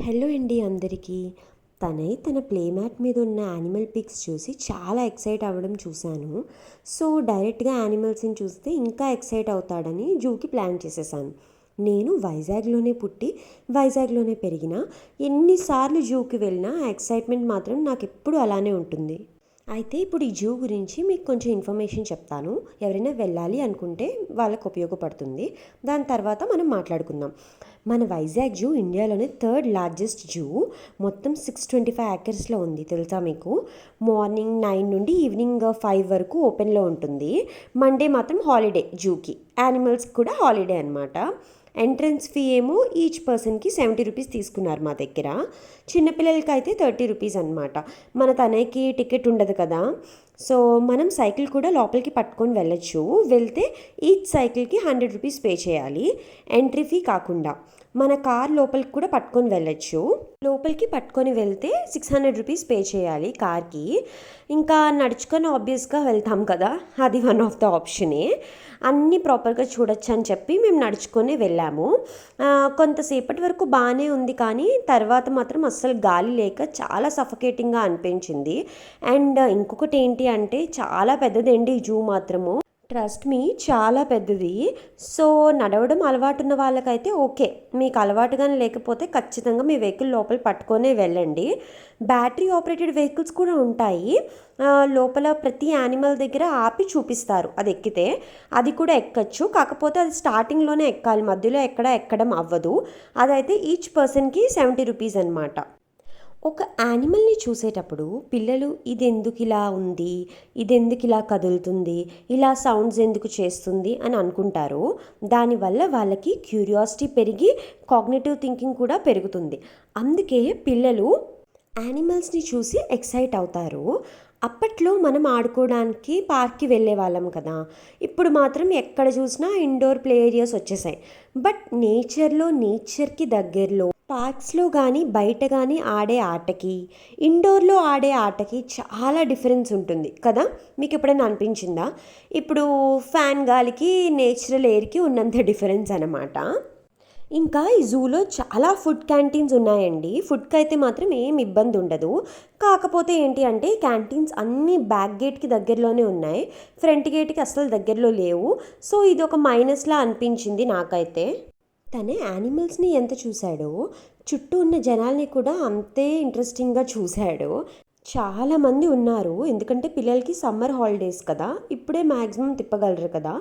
Hello అండి అందరికీ. తన ప్లే మ్యాట్ మీద ఉన్న యానిమల్ పిక్స్ చూసి చాలా ఎక్సైట్ అవ్వడం చూశాను. సో డైరెక్ట్గా యానిమల్స్ని చూస్తే ఇంకా ఎక్సైట్ అవుతాడని జూకి ప్లాన్ చేసేసాను. నేను వైజాగ్లోనే పుట్టి వైజాగ్లోనే పెరిగిన, ఎన్నిసార్లు జూకి వెళ్ళినా ఆ ఎక్సైట్మెంట్ మాత్రం నాకు ఎప్పుడు అలానే ఉంటుంది. అయితే ఇప్పుడు ఈ జూ గురించి మీకు కొంచెం ఇన్ఫర్మేషన్ చెప్తాను. ఎవరైనా వెళ్ళాలి అనుకుంటే వాళ్ళకు ఉపయోగపడుతుంది. దాని తర్వాత మనం మాట్లాడుకుందాం. మన వైజాగ్ జూ ఇండియాలోనే థర్డ్ లార్జెస్ట్ జూ. మొత్తం 625 ఏకర్స్లో ఉంది, తెలుసా మీకు? మార్నింగ్ 9 నుండి ఈవినింగ్ 5 వరకు ఓపెన్లో ఉంటుంది. మండే మాత్రం హాలిడే జూకి, యానిమల్స్ కూడా హాలిడే అనమాట. ఎంట్రన్స్ ఫీ ఏమో ఈచ్ పర్సన్కి 70 రూపీస్ తీసుకున్నారు మా దగ్గర. చిన్నపిల్లలకి అయితే 30 రూపీస్ అనమాట. మన తనకి టికెట్ ఉండదు కదా, సో మనం సైకిల్ కూడా లోపలికి పట్టుకొని వెళ్ళొచ్చు. వెళ్తే ఈచ్ సైకిల్కి 100 రూపీస్ పే చేయాలి, ఎంట్రీ ఫీ కాకుండా. మన కార్ లోపలికి కూడా పట్టుకొని వెళ్ళొచ్చు. లోపలికి పట్టుకొని వెళ్తే 600 రూపీస్ పే చేయాలి కార్కి. ఇంకా నడుచుకొని ఆబ్వియస్గా వెళ్తాం కదా, అది వన్ ఆఫ్ ద ఆప్షనే. అన్నీ ప్రాపర్గా చూడొచ్చు అని చెప్పి మేము నడుచుకొని వెళ్ళాము. కొంతసేపటి వరకు బాగానే ఉంది, కానీ తర్వాత మాత్రం అస్సలు గాలి లేక చాలా సఫకేటింగ్గా అనిపించింది. అండ్ ఇంకొకటి ఏంటి అంటే చాలా పెద్దదండి ఈ జూ మాత్రము. ట్రస్ట్ మీ, చాలా పెద్దది. సో నడవడం అలవాటు ఉన్న వాళ్ళకైతే ఓకే, మీకు అలవాటుగానే లేకపోతే ఖచ్చితంగా మీ వెహికల్ లోపల పట్టుకొనే వెళ్ళండి. బ్యాటరీ ఆపరేటెడ్ వెహికల్స్ కూడా ఉంటాయి. లోపల ప్రతి యానిమల్ దగ్గర ఆపి చూపిస్తారు, అది ఎక్కితే అది కూడా ఎక్కచ్చు. కాకపోతే అది స్టార్టింగ్లోనే ఎక్కాలి, మధ్యలో ఎక్కడం అవ్వదు. అదైతే ఈచ్ పర్సన్కి 70 రూపీస్ అనమాట. ఒక యానిమల్ని చూసేటప్పుడు పిల్లలు ఇది ఎందుకు ఇలా ఉంది, ఇది ఎందుకు ఇలా కదులుతుంది, ఇలా సౌండ్స్ ఎందుకు చేస్తుంది అని అనుకుంటారు. దానివల్ల వాళ్ళకి క్యూరియాసిటీ పెరిగి కాగ్నిటివ్ థింకింగ్ కూడా పెరుగుతుంది. అందుకే పిల్లలు యానిమల్స్ని చూసి ఎక్సైట్ అవుతారు. అప్పట్లో మనం ఆడుకోవడానికి పార్క్కి వెళ్ళే వాళ్ళం కదా, ఇప్పుడు మాత్రం ఎక్కడ చూసినా ఇండోర్ ప్లే ఏరియాస్ వచ్చేసాయి. బట్ నేచర్కి దగ్గరలో పార్క్స్లో కానీ బయట కానీ ఆడే ఆటకి, ఇండోర్లో ఆడే ఆటకి చాలా డిఫరెన్స్ ఉంటుంది కదా. మీకు ఎప్పుడైనా అనిపించిందా? ఇప్పుడు ఫ్యాన్ గాలికి నేచురల్ ఎయిర్కి ఉన్నంత డిఫరెన్స్ అనమాట. ఇంకా ఈ జూలో చాలా ఫుడ్ క్యాంటీన్స్ ఉన్నాయండి. ఫుడ్కి అయితే మాత్రం ఏం ఇబ్బంది ఉండదు. కాకపోతే ఏంటి అంటే క్యాంటీన్స్ అన్నీ బ్యాక్ గేట్కి దగ్గరలోనే ఉన్నాయి, ఫ్రంట్ గేట్కి అసలు దగ్గరలో లేవు. సో ఇది ఒక మైనస్లా అనిపించింది నాకైతే. తనే యానిమల్స్ని ఎంత చూశాడో చుట్టూ ఉన్న జనాల్ని కూడా అంతే ఇంట్రెస్టింగ్గా చూశాడు. చాలామంది ఉన్నారు, ఎందుకంటే పిల్లలకి సమ్మర్ హాలిడేస్ కదా, ఇప్పుడే మ్యాక్సిమం తిప్పగలరు కదా.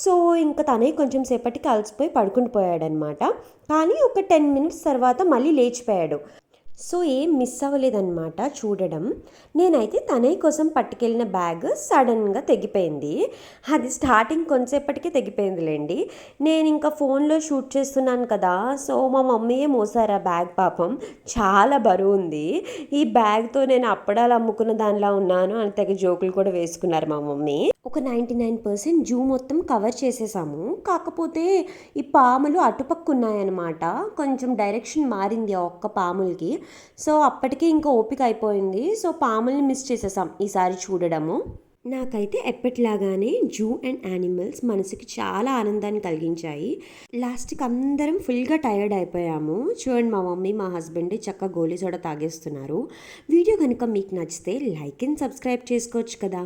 సో ఇంకా తనే కొంచెం సేపటికి అలసిపోయి పడుకుని పోయాడనమాట. కానీ ఒక 10 మినిట్స్ తర్వాత మళ్ళీ లేచిపోయాడు. సో ఏం మిస్ అవ్వలేదన్నమాట చూడడం. నేనైతే తనయ్య కోసం పట్టుకెళ్ళిన బ్యాగ్ సడన్గా తెగిపోయింది. అది స్టార్టింగ్ కొంతసేపటికే తెగిపోయిందిలేండి. నేను ఇంకా ఫోన్లో షూట్ చేస్తున్నాను కదా, సో మా మమ్మీయే మోసారు ఆ బ్యాగ్. పాపం చాలా బరువు ఉంది. ఈ బ్యాగ్తో నేను అప్పడాలు అమ్ముకున్న దానిలా ఉన్నాను అని తెగ జోకులు కూడా వేసుకున్నారు మా మమ్మీ. ఒక 99% జూ మొత్తం కవర్ చేసేసాము. కాకపోతే ఈ పాములు అటుపక్క ఉన్నాయన్నమాట, కొంచెం డైరెక్షన్ మారింది ఆ ఒక్క పాములకి. సో అప్పటికే ఇంకా ఓపిక అయిపోయింది. సో పాముల్ని మిస్ చేసేసాం ఈసారి చూడడము. నాకైతే ఎప్పటిలాగానే జూ అండ్ యానిమల్స్ మనసుకి చాలా ఆనందాన్ని కలిగించాయి. లాస్ట్కి అందరం ఫుల్గా టైర్డ్ అయిపోయాము. చూడండి, మా మమ్మీ మా హస్బెండ్ చక్కగా గోలీ సోడా తాగేస్తున్నారు. వీడియో కనుక మీకు నచ్చితే లైక్ అండ్ సబ్స్క్రైబ్ చేసుకోవచ్చు కదా.